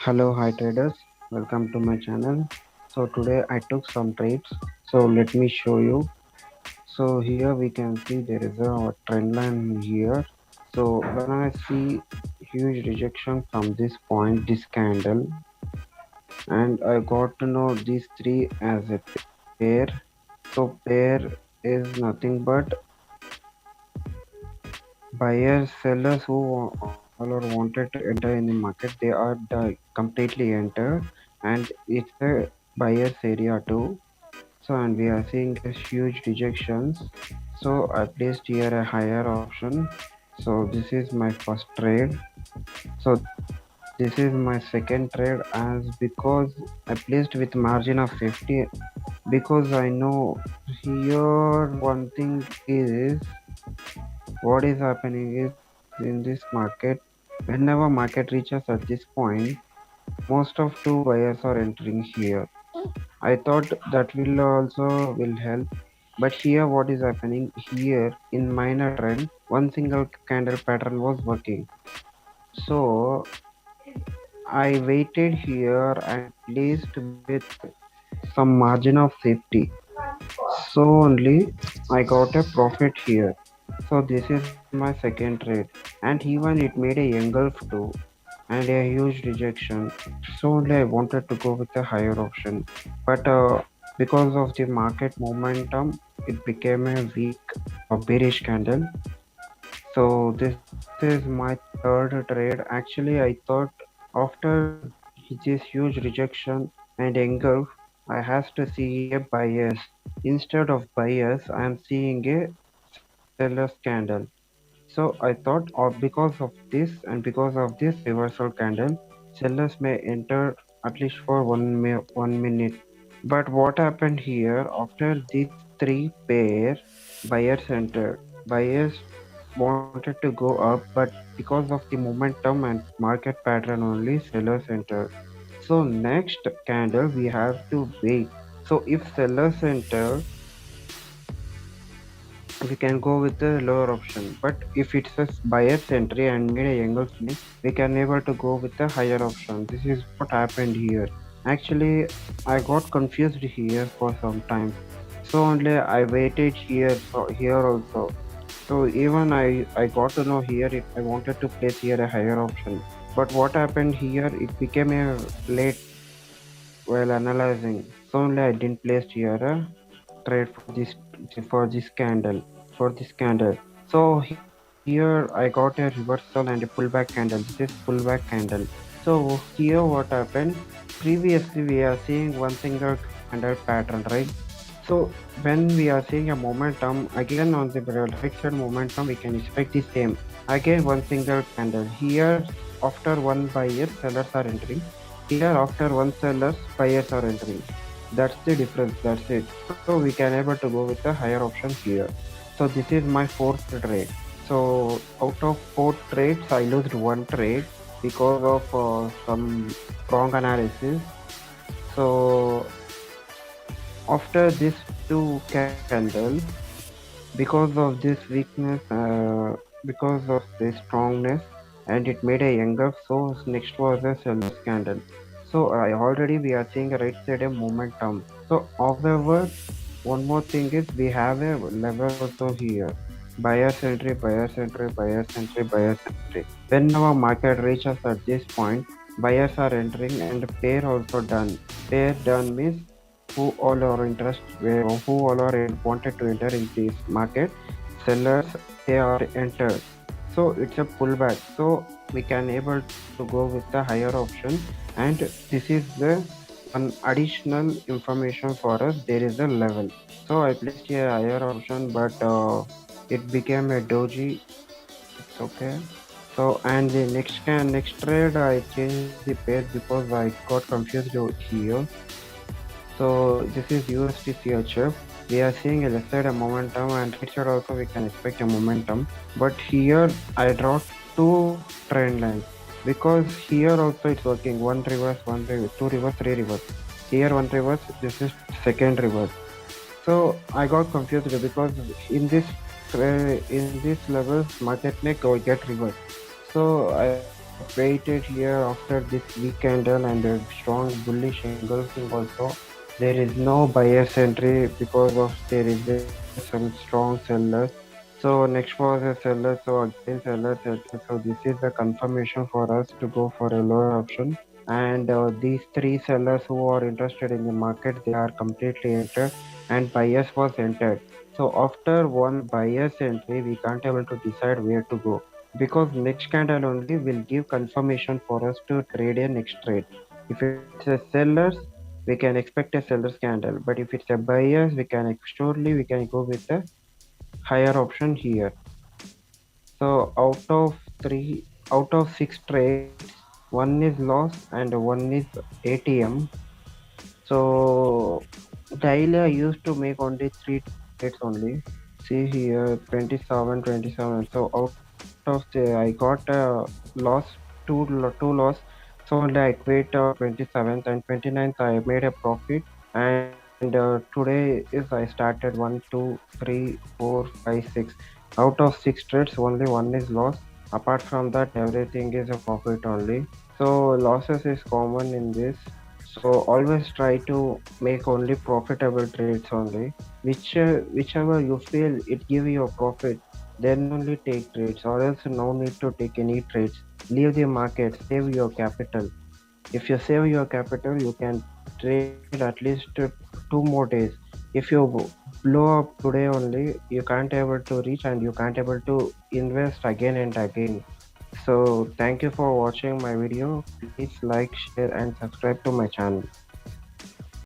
Hello, hi traders. Welcome to my channel. So today I took some trades. So let me show you. So here we can see there is a trend line here. So when I see huge rejection from this point, this candle, and I got to know these three as a pair. So pair is nothing but buyers, sellers who all are wanted to enter in the market. They are completely entered, and it's a buyers area too. So and we are seeing a huge rejections. So I placed here a higher option. So this is my first trade. So this is my second trade as because I placed with margin of 50 because I know here one thing is what is happening is in this market whenever market reaches at this point most of two buyers are entering here. I thought that will also will help, but here what is happening here in minor trend, one single candle pattern was working. So I waited here and placed with some margin of safety. So only I got a profit here. So this is my second trade, and even it made a engulf too and a huge rejection. So only I wanted to go with a higher option, but because of the market momentum, it became a weak or bearish candle. So this is my third trade. Actually, I thought after this huge rejection and engulf, I has to see a bias. Instead of bias, I am seeing a seller's candle. So I thought, or because of this and because of this reversal candle, sellers may enter at least for 1 minute. But what happened here after these three pair, buyers entered. Buyers wanted to go up, but because of the momentum and market pattern only, sellers entered. So next candle we have to wait. So if sellers enter, we can go with the lower option, but if it says buyer's entry and made a angle swing, we can able to go with the higher option. This is what happened here. Actually, I got confused here for some time, so only I waited here, so here also. So even I got to know here it, I wanted to place here a higher option, but what happened here, it became a late while analyzing, so only I didn't place here a trade for this candle. So here I got a reversal and a pullback candle. This is pullback candle. So here what happened, previously we are seeing one single candle pattern, right? So when we are seeing a momentum again on the right side momentum, we can expect the same again one single candle here. After one buyer sellers are entering, here after one sellers buyers are entering. That's the difference, that's it. So we can able to go with the higher option here. So this is my fourth trade. So out of four trades I lost one trade because of some wrong analysis. So after these two candles, because of this weakness, because of the strongness, and it made a younger, so next was a seller's candle. So I already we are seeing a right side a momentum. So however, one more thing is we have a level also here. Buyer's entry, buyer's entry, buyer's entry, buyer's entry. Whenever market reaches at this point, buyers are entering and pair also done. Pair done means who all are who all are wanted to enter in this market. Sellers they are entered. So it's a pullback. So we can able to go with the higher option, and this is the an additional information for us. There is a level. So I placed a higher option, but it became a doji. It's okay. So and the next trade I changed the pair because I got confused here. So this is USD CHF. We are seeing a left side a momentum and right side also we can expect a momentum. But here I draw two trend lines because here also it's working one reverse, two reverse, three reverse. Here one reverse, this is second reverse. So I got confused because in this levels market may go get reverse. So I waited here after this weak candle and a strong bullish engulfing also. There is no buyer's entry because of there is some strong sellers. So next was a seller, so again sellers entered. So this is the confirmation for us to go for a lower option. And these three sellers who are interested in the market, they are completely entered, and buyers was entered. So after one buyer's entry, we can't able to decide where to go, because next candle only will give confirmation for us to trade a next trade. If it's a sellers, we can expect a seller's candle, but if it's a buyers, surely we can go with a higher option here. So out of six trades, one is loss and one is ATM. So daily I used to make only three trades only. See here, 27, 27. So out of the, I got a loss, two loss. So only I quit 27th and 29th I made a profit. And today is I started one, two, three, four, five, six. Out of six trades, only one is loss. Apart from that, everything is a profit only. So losses is common in this. So always try to make only profitable trades only. Whichever you feel it give you a profit, then only take trades, or else no need to take any trades. Leave the market, save your capital. If you save your capital, you can trade at least 2 more days. If you blow up today only, you can't able to reach and you can't able to invest again and again. So thank you for watching my video. Please like, share and subscribe to my channel.